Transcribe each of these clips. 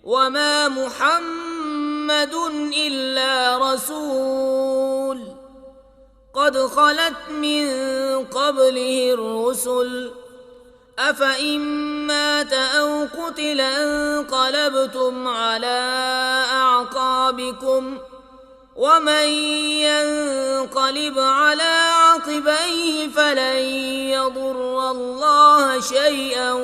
वमा मुहम्मदुन इल्ला रसूल क़द ख़लत मिन क़ब्लिहि रुसुल अफ़इन मात औ क़ुतिल इंक़लबतुम अला अअक़ाबिकुम वमन यंक़लिब अला अक़बैहि फलन यदुर्रल्लाह शैअन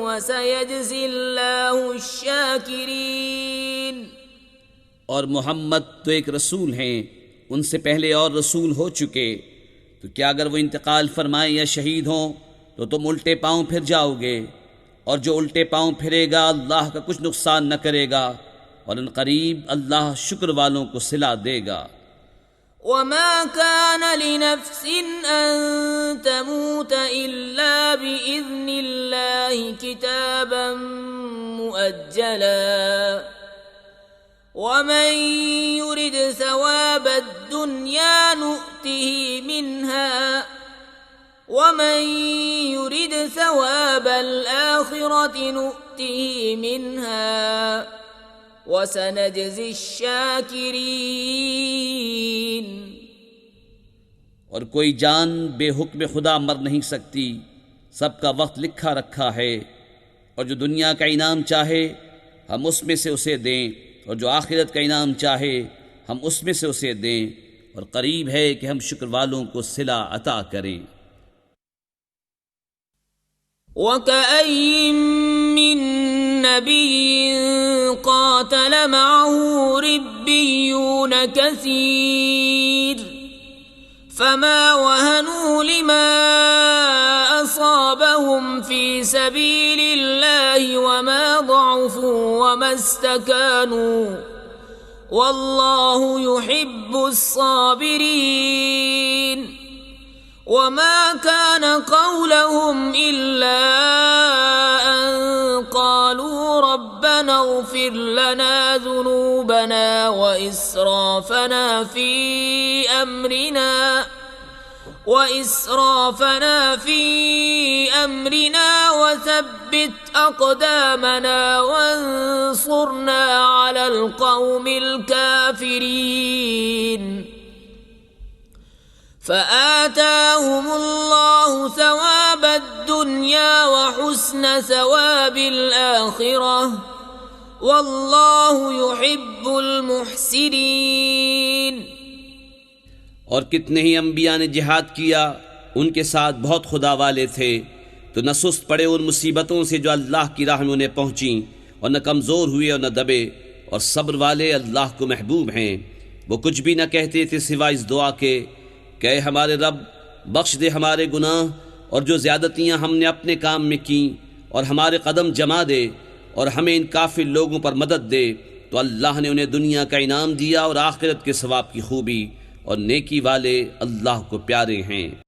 वसयजज़िल्लाहु अश्शाकिरीन। और मोहम्मद तो एक रसूल हैं, उनसे पहले और रसूल हो चुके, तो क्या अगर वो इंतकाल फरमाएं या शहीद हों तो तुम उल्टे पांव फिर जाओगे, और जो उल्टे पांव फिरेगा अल्लाह का कुछ नुकसान न करेगा, और अनकरीब अल्लाह शुक्र वालों को सिला देगा। वमा कान लिनफ्सिन अन तमूत इल्ला बिइज़्निल्लाहि किताबन मुअज्जला वमन युरिद सवाबद दुनिया नुअतिही मिन्हा वमन युरिद सवाबल आखिरति नुअतिही मिन्हा वसनजज़ि शाकिरीन। और कोई जान बेहुक्म खुदा मर नहीं सकती, सबका वक्त लिखा रखा है, और जो दुनिया का इनाम चाहे हम उसमें से उसे दें, और जो आखिरत का इनाम चाहे हम उसमें से उसे दें, और करीब है कि हम शुक्र वालों को सिला अता करें। वकअय्यिन मिन नबिय्यिन क़ातल मअहू रिब्बिय्यून कसीर फमा वहनू लिमा असाबहुम फी सबीलिल्लाहि वमा ضعफू वमा इस्तकानू वल्लाहु युहिब्बुस साबिरीन। वमा कान क़ौलहुम इल्ला अन क़ालू रब्बना इग़फ़िर लना ज़ुनूबना व इस्राफ़ना फ़ी अम्रिना वथब्बित अक़दामना वंसुरना अलल क़ौमिल काफ़िरीन। फ़आताहुमुल्लाहु सवाबद दुनिया व हुस्न सवाबिल आखिरह वल्लाहु युहिब्बुल मुहसिनीन। और कितने ही अंबिया ने जिहाद किया, उनके साथ बहुत खुदा वाले थे, तो न सुस्त पड़े उन मुसीबतों से जो अल्लाह की राह में उन्हें पहुँची, और न कमज़ोर हुए और न दबे, और सब्र वाले अल्लाह को महबूब हैं। वो कुछ भी न कहते थे सिवा इस दुआ के कि ऐ हमारे रब, बख्श दे हमारे गुनाह, और जो ज़्यादतियाँ हमने अपने काम में की, और हमारे कदम जमा दे, और हमें इन काफिर लोगों पर मदद दे। तो अल्लाह ने उन्हें दुनिया का इनाम दिया और आखिरत के सवाब की खूबी, और नेकी वाले अल्लाह को प्यारे हैं।